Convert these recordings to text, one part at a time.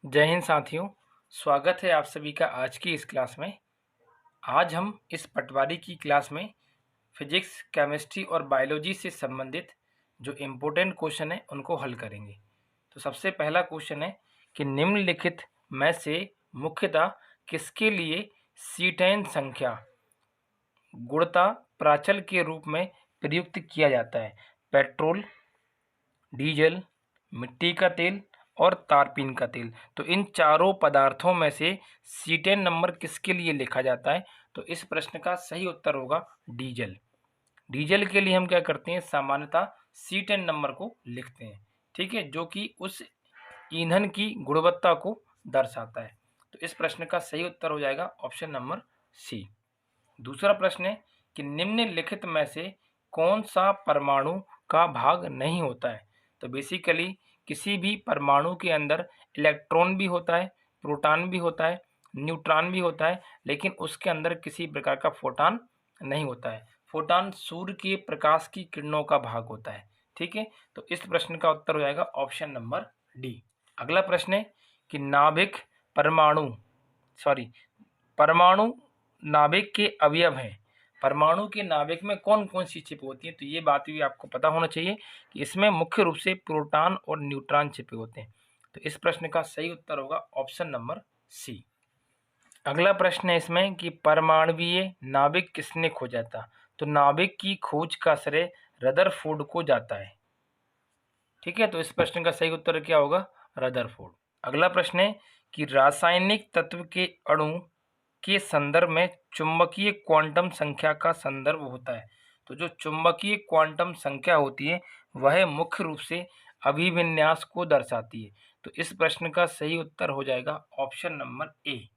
जय हिंद साथियों। स्वागत है आप सभी का आज की इस क्लास में। आज हम इस पटवारी की क्लास में फिजिक्स, केमिस्ट्री और बायोलॉजी से संबंधित जो इम्पोर्टेंट क्वेश्चन है उनको हल करेंगे। तो सबसे पहला क्वेश्चन है कि निम्नलिखित में से मुख्यतः किसके लिए C10 संख्या गुणता प्राचल के रूप में प्रयुक्त किया जाता है? पेट्रोल, डीजल, मिट्टी का तेल और तारपीन का तेल। तो इन चारों पदार्थों में से C10 नंबर किसके लिए लिखा जाता है? तो इस प्रश्न का सही उत्तर होगा डीजल। डीजल के लिए हम क्या करते हैं, सामान्यतः C10 नंबर को लिखते हैं, ठीक है, जो कि उस ईंधन की गुणवत्ता को दर्शाता है। तो इस प्रश्न का सही उत्तर हो जाएगा ऑप्शन नंबर सी। दूसरा प्रश्न है कि निम्नलिखित में से कौन सा परमाणु का भाग नहीं होता है? तो बेसिकली किसी भी परमाणु के अंदर इलेक्ट्रॉन भी होता है, प्रोटॉन भी होता है, न्यूट्रॉन भी होता है, लेकिन उसके अंदर किसी प्रकार का फोटॉन नहीं होता है। फोटॉन सूर्य के प्रकाश की किरणों का भाग होता है, ठीक है। तो इस प्रश्न का उत्तर हो जाएगा ऑप्शन नंबर डी। अगला प्रश्न है कि परमाणु नाभिक के अवयव हैं। परमाणु के नाभिक में कौन कौन सी छिपी होती हैं? तो ये बात भी आपको पता होना चाहिए कि इसमें मुख्य रूप से प्रोटॉन और न्यूट्रॉन छिपे होते हैं। तो इस प्रश्न का सही उत्तर होगा ऑप्शन नंबर सी। अगला प्रश्न है इसमें कि परमाणुवीय नाभिक किसने खोजा था? तो नाभिक की खोज का श्रेय रदरफोर्ड को जाता है, ठीक है। तो इस प्रश्न का सही उत्तर क्या होगा? रदरफोर्ड। अगला प्रश्न है कि रासायनिक तत्व के अणु के संदर्भ में चुंबकीय क्वांटम संख्या का संदर्भ होता है। तो जो चुंबकीय क्वांटम संख्या होती है वह मुख्य रूप से अभिविन्यास को दर्शाती है। तो इस प्रश्न का सही उत्तर हो जाएगा ऑप्शन नंबर ए।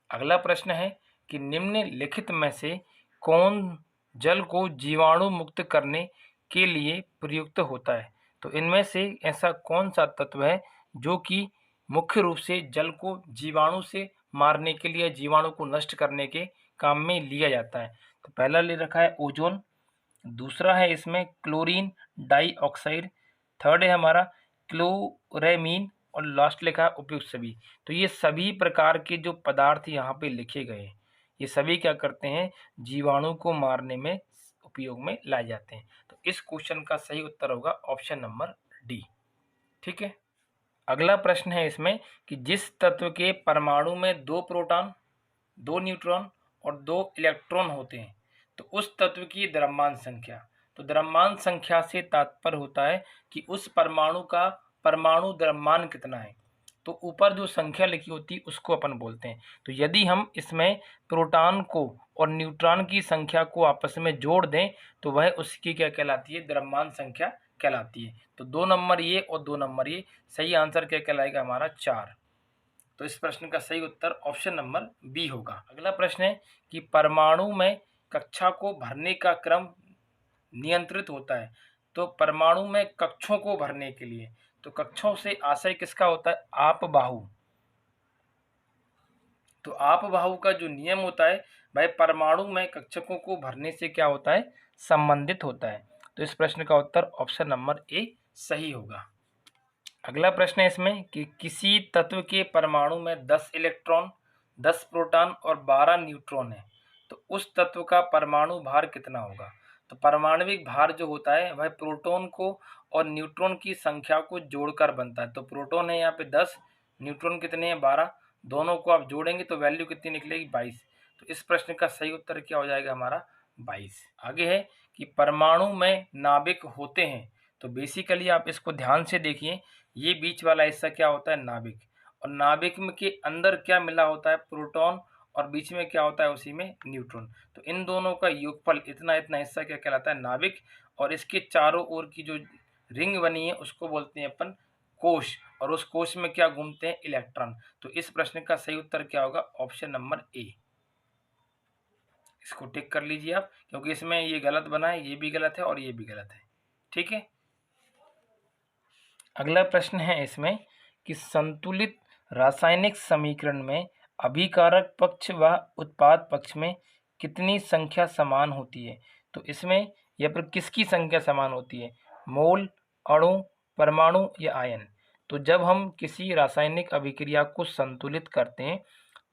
अगला प्रश्न है कि निम्नलिखित में से कौन जल को जीवाणु मुक्त करने के लिए प्रयुक्त होता है? तो इनमें से ऐसा कौन सा तत्व है जो कि मुख्य रूप से जल को जीवाणु से मारने के लिए, जीवाणु को नष्ट करने के काम में लिया जाता है? तो पहला ले रखा है ओजोन, दूसरा है इसमें क्लोरीन डाइऑक्साइड, थर्ड है हमारा क्लोरेमीन और लास्ट लिखा है उपयुक्त सभी। तो ये सभी प्रकार के जो पदार्थ यहाँ पे लिखे गए हैं ये सभी क्या करते हैं, जीवाणु को मारने में उपयोग में लाए जाते हैं। तो इस क्वेश्चन का सही उत्तर होगा ऑप्शन नंबर डी, ठीक है। अगला प्रश्न है इसमें कि जिस तत्व के परमाणु में 2 प्रोटॉन, 2 न्यूट्रॉन और 2 इलेक्ट्रॉन होते हैं तो उस तत्व की द्रव्यमान संख्या। तो द्रव्यमान संख्या से तात्पर्य होता है कि उस परमाणु का परमाणु द्रव्यमान कितना है। तो ऊपर जो संख्या लिखी होती है उसको अपन बोलते हैं। तो यदि हम इसमें प्रोटॉन को और न्यूट्रॉन की संख्या को आपस में जोड़ दें तो वह उसकी क्या कहलाती है? द्रव्यमान संख्या कहलाती है। तो 2 नंबर ये और 2 नंबर ये, सही आंसर क्या कहलाएगा हमारा? 4। तो इस प्रश्न का सही उत्तर ऑप्शन नंबर बी होगा। अगला प्रश्न है कि परमाणु में कक्षा को भरने का क्रम नियंत्रित होता है। तो परमाणु में कक्षों को भरने के लिए, तो कक्षों से आशय किसका होता है? आपबाहु। तो आपबाहु का जो नियम होता है वह परमाणु में कक्षकों को भरने से क्या होता है? संबंधित होता है। तो इस प्रश्न का उत्तर ऑप्शन नंबर ए सही होगा। अगला प्रश्न है इसमें कि किसी तत्व के परमाणु में 10 इलेक्ट्रॉन, 10 प्रोटॉन और 12 न्यूट्रॉन है तो उस तत्व का परमाणु भार कितना होगा? तो परमाणविक भार जो होता है वह प्रोटॉन को और न्यूट्रॉन की संख्या को जोड़कर बनता है। तो प्रोटॉन है यहाँ पे 10, न्यूट्रॉन कितने हैं? 12, दोनों को आप जोड़ेंगे तो वैल्यू कितनी निकलेगी? 22। तो इस प्रश्न का सही उत्तर क्या हो जाएगा हमारा? 22। आगे है कि परमाणु में नाभिक होते हैं। तो बेसिकली आप इसको ध्यान से देखिए, ये बीच वाला हिस्सा क्या होता है? नाभिक। और नाभिक में के अंदर क्या मिला होता है? प्रोटॉन, और बीच में क्या होता है? उसी में न्यूट्रॉन। तो इन दोनों का योगफल इतना इतना हिस्सा क्या कहलाता है? नाभिक। और इसके चारों ओर की जो रिंग बनी है उसको बोलते हैं अपन कोश, और उस कोश में क्या घूमते हैं? इलेक्ट्रॉन। तो इस प्रश्न का सही उत्तर क्या होगा? Option number A. इसको टिक कर लीजिए आप, क्योंकि इसमें ये गलत बना है, ये भी गलत है और ये भी गलत है, ठीक है। अगला प्रश्न है इसमें कि संतुलित रासायनिक समीकरण में अभिकारक पक्ष व उत्पाद पक्ष में कितनी संख्या समान होती है? तो इसमें यहाँ पर किसकी संख्या समान होती है? मोल, अणु, परमाणु या आयन? तो जब हम किसी रासायनिक अभिक्रिया को संतुलित करते हैं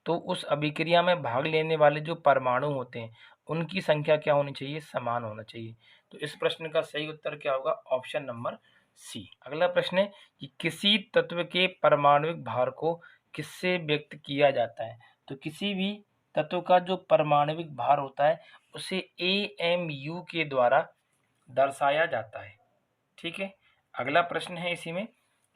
तो उस अभिक्रिया में भाग लेने वाले जो परमाणु होते हैं उनकी संख्या क्या होनी चाहिए, समान होना चाहिए। तो इस प्रश्न का सही उत्तर क्या होगा, ऑप्शन नंबर सी। अगला प्रश्न है कि किसी तत्व के परमाणुिक भार को किससे व्यक्त किया जाता है। तो किसी भी तत्व का जो परमाणुिक भार होता है उसे AMU के द्वारा दर्शाया जाता है। ठीक है। अगला प्रश्न है इसी में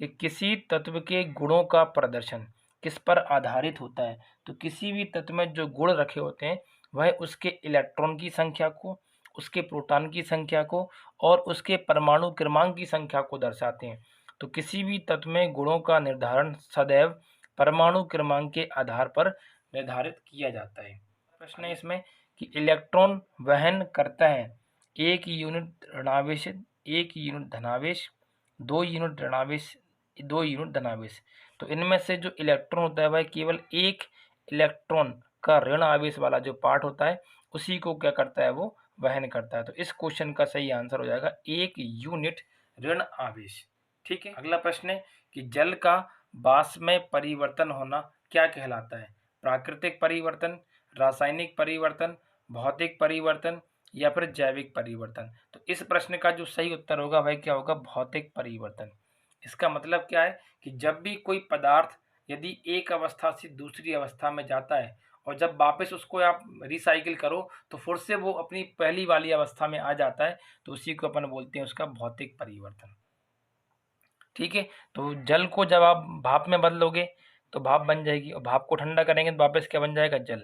कि किसी तत्व के गुणों का प्रदर्शन किस पर आधारित होता है। तो किसी भी तत्व में जो गुण रखे होते हैं वह उसके इलेक्ट्रॉन की संख्या को, उसके प्रोटॉन की संख्या को और उसके परमाणु क्रमांक की संख्या को दर्शाते हैं। तो किसी भी तत्व में गुणों का निर्धारण सदैव परमाणु क्रमांक के आधार पर निर्धारित किया जाता है। प्रश्न है इसमें कि इलेक्ट्रॉन वहन करता है 1 यूनिट ऋणावेश, 1 यूनिट धनावेश, 2 यूनिट ऋणावेश, 2 यूनिट धनावेश। तो इनमें से जो इलेक्ट्रॉन होता है वह केवल एक इलेक्ट्रॉन का ऋण आवेश वाला जो पार्ट होता है उसी को क्या करता है, वो वहन करता है। तो इस क्वेश्चन का सही आंसर हो जाएगा 1 यूनिट ऋण आवेश। ठीक है। अगला प्रश्न है कि जल का वाष्प में परिवर्तन होना क्या कहलाता है। प्राकृतिक परिवर्तन, रासायनिक परिवर्तन, भौतिक परिवर्तन या फिर जैविक परिवर्तन। तो इस प्रश्न का जो सही उत्तर होगा वह क्या होगा, भौतिक परिवर्तन। इसका मतलब क्या है कि जब भी कोई पदार्थ यदि एक अवस्था से दूसरी अवस्था में जाता है और जब वापस उसको आप रिसाइकिल करो तो फिर से वो अपनी पहली वाली अवस्था में आ जाता है, तो उसी को अपन बोलते हैं उसका भौतिक परिवर्तन। ठीक है। तो जल को जब आप भाप में बदलोगे तो भाप बन जाएगी और भाप को ठंडा करेंगे तो वापस क्या बन जाएगा, जल।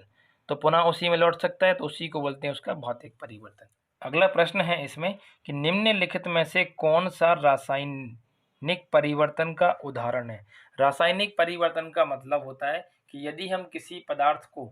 तो पुनः उसी में लौट सकता है, तो उसी को बोलते हैं उसका भौतिक परिवर्तन। अगला प्रश्न है इसमें कि निम्नलिखित में से कौन सा रासायनिक परिवर्तन का उदाहरण है। रासायनिक परिवर्तन का मतलब होता है कि यदि हम किसी पदार्थ को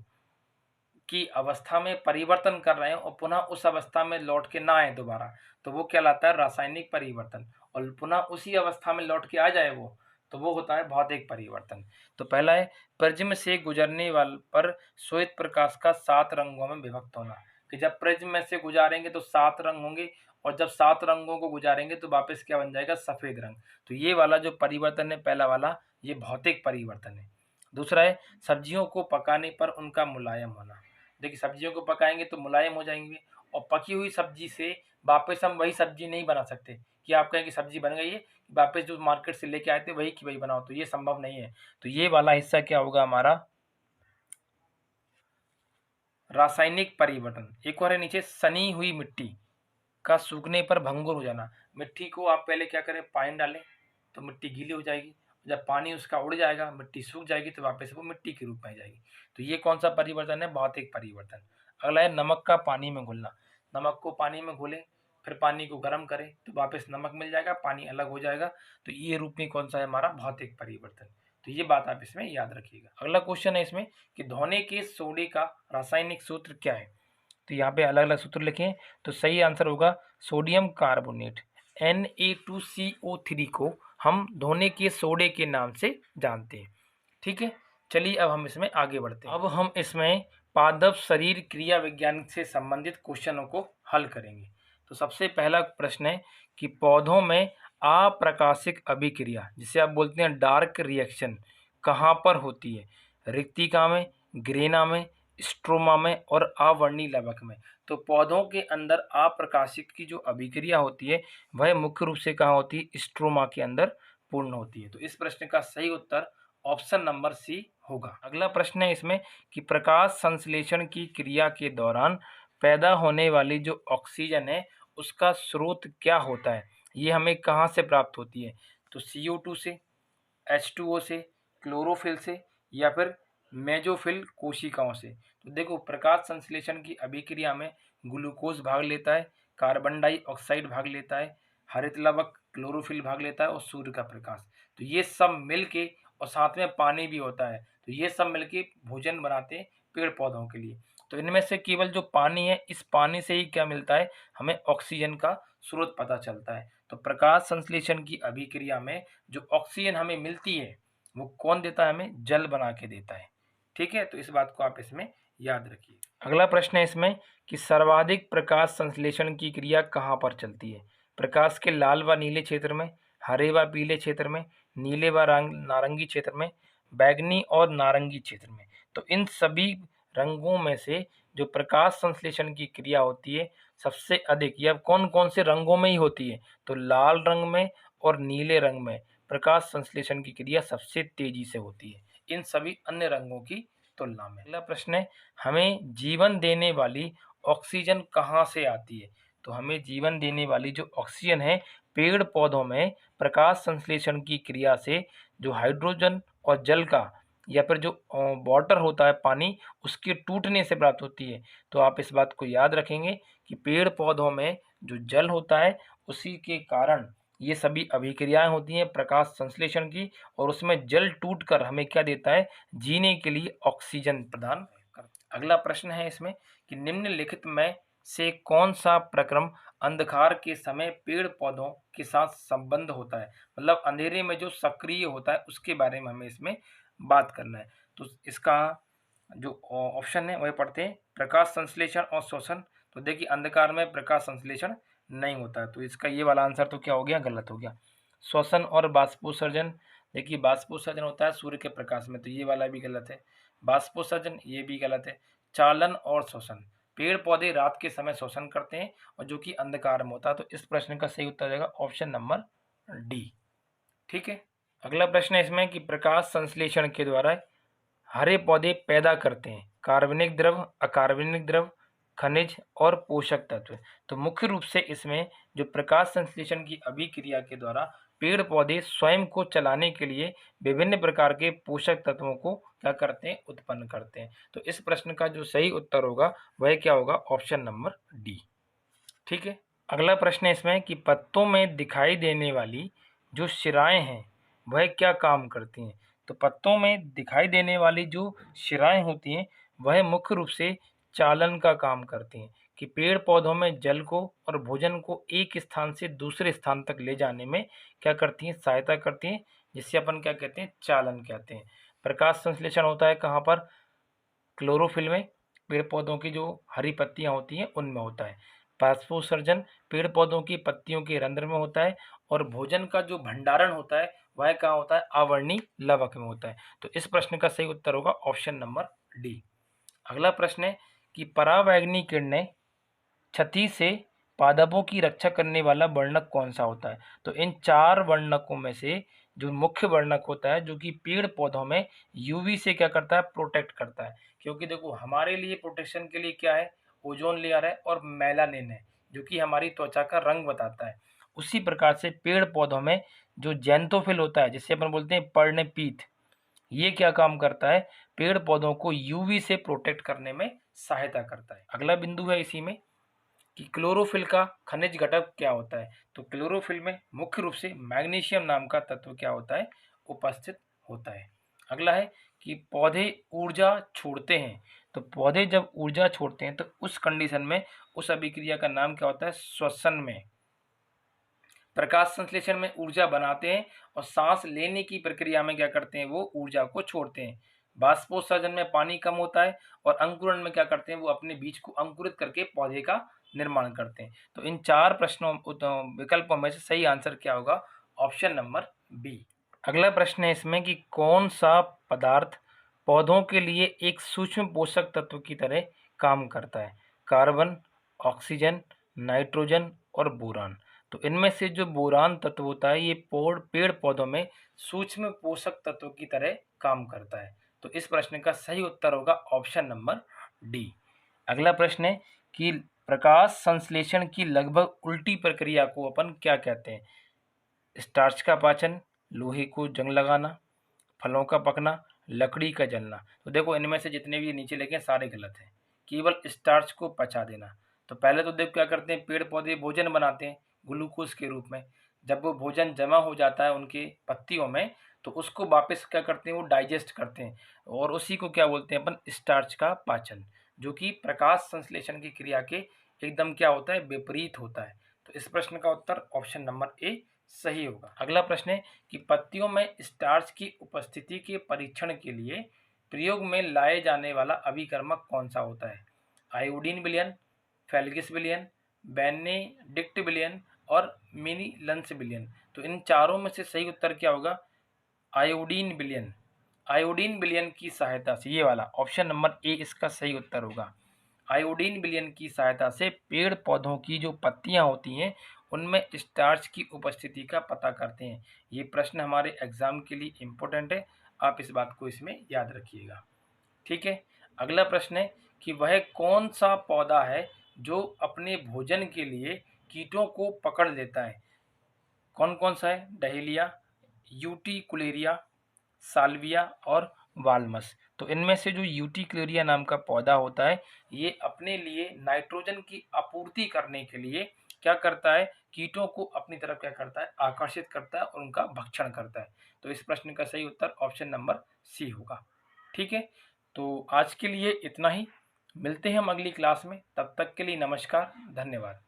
की अवस्था में परिवर्तन कर रहे हैं और पुनः उस अवस्था में लौट के ना आए दोबारा, तो वो कहलाता है रासायनिक परिवर्तन। और पुनः उसी अवस्था में लौट के आ जाए वो, तो वो होता है भौतिक परिवर्तन। तो पहला है प्रिज्म से गुजरने वाले पर श्वेत प्रकाश का 7 रंगों में विभक्त होना। कि जब प्रिज्म में से गुजारेंगे तो 7 रंग होंगे और जब 7 रंगों को गुजारेंगे तो वापस क्या बन जाएगा, सफेद रंग। तो ये वाला जो परिवर्तन है पहला वाला, ये भौतिक परिवर्तन है। दूसरा है सब्जियों को पकाने पर उनका मुलायम होना। देखिए सब्जियों को पकाएंगे तो मुलायम हो जाएंगे और पकी हुई सब्जी से वापस हम वही सब्जी नहीं बना सकते कि आप कहें कि सब्जी बन गई है, वापस जो मार्केट से लेके आए थे वही की वही बनाओ, तो ये संभव नहीं है। तो ये वाला हिस्सा क्या होगा हमारा, रासायनिक परिवर्तन। एक और है नीचे सनी हुई मिट्टी का सूखने पर भंगुर हो जाना। मिट्टी को आप पहले क्या करें, पानी डालें तो मिट्टी गीली हो जाएगी, जब पानी उसका उड़ जाएगा मिट्टी सूख जाएगी तो वापस वो मिट्टी के रूप में आ जाएगी। तो ये कौन सा परिवर्तन है, भौतिक परिवर्तन। अगला है नमक का पानी में घुलना। नमक को पानी में घोलें फिर पानी को गर्म करें तो वापस नमक मिल जाएगा, पानी अलग हो जाएगा। तो ये रूप में कौन सा है हमारा, भौतिक परिवर्तन। तो ये बात आप इसमें याद रखिएगा। अगला क्वेश्चन है इसमें कि धोने के सोडे का रासायनिक सूत्र क्या है। तो यहाँ पे अलग अलग सूत्र लिखें, तो सही आंसर होगा सोडियम कार्बोनेट। Na2CO3 को हम धोने के सोडे के नाम से जानते हैं। ठीक है। चलिए अब हम इसमें आगे बढ़ते हैं। अब हम इसमें पादप शरीर क्रिया विज्ञान से संबंधित क्वेश्चनों को हल करेंगे। तो सबसे पहला प्रश्न है कि पौधों में अप्रकाशिक अभिक्रिया जिसे आप बोलते हैं डार्क रिएक्शन कहाँ पर होती है, रिक्तिका में, ग्रेना में, स्ट्रोमा में और अवर्णी लवक में। तो पौधों के अंदर अप्रकाशित की जो अभिक्रिया होती है वह मुख्य रूप से कहाँ होती है, स्ट्रोमा के अंदर पूर्ण होती है। तो इस प्रश्न का सही उत्तर ऑप्शन नंबर सी होगा। अगला प्रश्न है इसमें कि प्रकाश संश्लेषण की क्रिया के दौरान पैदा होने वाली जो ऑक्सीजन है उसका स्रोत क्या होता है, ये हमें कहाँ से प्राप्त होती है। तो CO2 से, H2O से, क्लोरोफिल से या फिर मेजोफिल कोशिकाओं से। तो देखो प्रकाश संश्लेषण की अभिक्रिया में ग्लूकोज भाग लेता है, कार्बन डाइऑक्साइड भाग लेता है, हरित लवक क्लोरोफिल भाग लेता है और सूर्य का प्रकाश। तो ये सब मिलके और साथ में पानी भी होता है, तो ये सब मिलके भोजन बनाते हैं पेड़ पौधों के लिए। तो इनमें से केवल जो पानी है, इस पानी से ही क्या मिलता है, हमें ऑक्सीजन का स्रोत पता चलता है। तो प्रकाश संश्लेषण की अभिक्रिया में जो ऑक्सीजन हमें मिलती है वो कौन देता है, हमें जल बना के देता है। ठीक है। तो इस बात को आप इसमें याद रखिए। अगला प्रश्न है इसमें कि सर्वाधिक प्रकाश संश्लेषण की क्रिया कहाँ पर चलती है। प्रकाश के लाल व नीले क्षेत्र में, हरे व पीले क्षेत्र में, नीले व नारंगी क्षेत्र में, बैगनी और नारंगी क्षेत्र में। तो इन सभी रंगों में से जो प्रकाश संश्लेषण की क्रिया होती है सबसे अधिक, यह कौन कौन से रंगों में ही होती है, तो लाल रंग में और नीले रंग में प्रकाश संश्लेषण की क्रिया सबसे तेजी से होती है इन सभी अन्य रंगों की तुलना में। अगला प्रश्न है, हमें जीवन देने वाली ऑक्सीजन कहाँ से आती है? तो हमें जीवन देने वाली जो ऑक्सीजन है पेड़ पौधों में प्रकाश संश्लेषण की क्रिया से जो हाइड्रोजन और जल का या फिर जो वाटर होता है पानी, उसके टूटने से प्राप्त होती है। तो आप इस बात को याद रखेंगे कि पेड़ पौधों में जो जल होता है उसी के कारण ये सभी अभिक्रियाएं होती हैं प्रकाश संश्लेषण की, और उसमें जल टूटकर हमें क्या देता है, जीने के लिए ऑक्सीजन प्रदान करता है। अगला प्रश्न है इसमें कि निम्नलिखित में से कौन सा प्रक्रम अंधकार के समय पेड़ पौधों के साथ संबंध होता है, मतलब अंधेरे में जो सक्रिय होता है उसके बारे में हमें इसमें बात करना है। तो इसका जो ऑप्शन है वह पढ़ते हैं, प्रकाश संश्लेषण और शोषण। तो देखिए अंधकार में प्रकाश संश्लेषण नहीं होता है, तो इसका ये वाला आंसर तो क्या हो गया, गलत हो गया। श्वसन और बाष्पोत्सर्जन, देखिए बाष्पोत्सर्जन होता है सूर्य के प्रकाश में, तो ये वाला भी गलत है। बाष्पोत्सर्जन ये भी गलत है। चालन और शोषण, पेड़ पौधे रात के समय शोषण करते हैं और जो कि अंधकार में होता है, तो इस प्रश्न का सही उत्तर हो जाएगा ऑप्शन नंबर डी। ठीक है। अगला प्रश्न है इसमें कि प्रकाश संश्लेषण के द्वारा हरे पौधे पैदा करते हैं कार्बनिक द्रव, अकार्बनिक द्रव, खनिज और पोषक तत्व। तो मुख्य रूप से इसमें जो प्रकाश संश्लेषण की अभिक्रिया के द्वारा पेड़ पौधे स्वयं को चलाने के लिए विभिन्न प्रकार के पोषक तत्वों को क्या करते हैं, उत्पन्न करते हैं। तो इस प्रश्न का जो सही उत्तर होगा वह क्या होगा, ऑप्शन नंबर डी। ठीक है। अगला प्रश्न है इसमें कि पत्तों में दिखाई देने वाली जो शिराएं हैं वह क्या काम करती हैं? तो पत्तों में दिखाई देने वाली जो शिराएं होती हैं वह मुख्य रूप से चालन का काम करती हैं, कि पेड़ पौधों में जल को और भोजन को एक स्थान से दूसरे स्थान तक ले जाने में क्या करती हैं, सहायता करती हैं, जिससे अपन क्या कहते हैं, चालन कहते हैं। प्रकाश संश्लेषण होता है कहाँ पर, क्लोरोफिल में, पेड़ पौधों की जो हरी पत्तियां होती हैं उनमें होता है। बाष्पोत्सर्जन पेड़ पौधों की पत्तियों के रंध्र में होता है, और भोजन का जो भंडारण होता है वह कहाँ होता है, आवरणी लवक में होता है। तो इस प्रश्न का सही उत्तर होगा ऑप्शन नंबर डी। अगला प्रश्न है कि परावैंगनी किरणें क्षति से पादपों की रक्षा करने वाला वर्णक कौन सा होता है? तो इन चार वर्णकों में से जो मुख्य वर्णक होता है जो कि पेड़ पौधों में यूवी से क्या करता है, प्रोटेक्ट करता है। क्योंकि देखो हमारे लिए प्रोटेक्शन के लिए क्या है, ओजोन लेयर है और मेलानिन है जो कि हमारी त्वचा का रंग बताता है। उसी प्रकार से पेड़ पौधों में जो जेंथोफिल होता है जिससे अपन बोलते हैं पर्णपीत, ये क्या काम करता है, पेड़ पौधों को यूवी से प्रोटेक्ट करने में सहायता करता है। अगला बिंदु है इसी में कि क्लोरोफिल का खनिज घटक क्या होता है? तो क्लोरोफिल में मुख्य रूप से मैग्नीशियम नाम का तत्व क्या होता है, उपस्थित होता है। अगला है कि पौधे ऊर्जा छोड़ते हैं। तो पौधे जब ऊर्जा छोड़ते हैं तो उस कंडीशन में उस अभिक्रिया का नाम क्या होता है, श्वसन में। प्रकाश संश्लेषण में ऊर्जा बनाते हैं और सांस लेने की प्रक्रिया में क्या करते हैं, वो ऊर्जा को छोड़ते हैं। बाष्पोत्सर्जन में पानी कम होता है और अंकुरण में क्या करते हैं, वो अपने बीज को अंकुरित करके पौधे का निर्माण करते हैं। तो इन चार प्रश्नों विकल्पों में से सही आंसर क्या होगा, ऑप्शन नंबर बी। अगला प्रश्न है इसमें कि कौन सा पदार्थ पौधों के लिए एक सूक्ष्म पोषक तत्व की तरह काम करता है? कार्बन, ऑक्सीजन, नाइट्रोजन और बोरान। तो इनमें से जो बोरान तत्व होता है ये पेड़ पौधों में सूक्ष्म पोषक तत्व की तरह काम करता है। तो इस प्रश्न का सही उत्तर होगा ऑप्शन नंबर डी। अगला प्रश्न है कि प्रकाश संश्लेषण की लगभग उल्टी प्रक्रिया को अपन क्या कहते हैं? स्टार्च का पाचन, लोहे को जंग लगाना, फलों का पकना, लकड़ी का जलना। तो देखो इनमें से जितने भी नीचे लिखे सारे गलत हैं, केवल स्टार्च को पचा देना। तो पहले तो देखो क्या करते हैं, पेड़ पौधे भोजन बनाते हैं ग्लूकोज के रूप में। जब वो भोजन जमा हो जाता है उनके पत्तियों में तो उसको वापस क्या करते हैं, वो डाइजेस्ट करते हैं, और उसी को क्या बोलते हैं अपन, स्टार्च का पाचन, जो कि प्रकाश संश्लेषण की क्रिया के एकदम क्या होता है, विपरीत होता है। तो इस प्रश्न का उत्तर ऑप्शन नंबर ए सही होगा। अगला प्रश्न है कि पत्तियों में स्टार्च की उपस्थिति के परीक्षण के लिए प्रयोग में लाए जाने वाला अभिकर्मक कौन सा होता है? आयोडीन विलयन, फेल्गिस विलयन, बेनेडिक्ट विलयन और मिनी लंस विलयन। तो इन चारों में से सही उत्तर क्या होगा, आयोडीन विलयन, आयोडीन विलयन की सहायता से, ये वाला ऑप्शन नंबर ए इसका सही उत्तर होगा। आयोडीन विलयन की सहायता से पेड़ पौधों की जो पत्तियां होती हैं उनमें स्टार्च की उपस्थिति का पता करते हैं। ये प्रश्न हमारे एग्जाम के लिए इम्पोर्टेंट है, आप इस बात को इसमें याद रखिएगा। ठीक है, अगला प्रश्न है कि वह कौन सा पौधा है जो अपने भोजन के लिए कीटों को पकड़ लेता है। कौन कौन सा है? डहेलिया, यूटिकुलेरिया, साल्विया और वाल्मस। तो इनमें से जो यूटिकुलेरिया नाम का पौधा होता है ये अपने लिए नाइट्रोजन की आपूर्ति करने के लिए क्या करता है, कीटों को अपनी तरफ क्या करता है, आकर्षित करता है और उनका भक्षण करता है। तो इस प्रश्न का सही उत्तर ऑप्शन नंबर सी होगा। ठीक है, तो आज के लिए इतना ही, मिलते हैं हम अगली क्लास में, तब तक के लिए नमस्कार, धन्यवाद।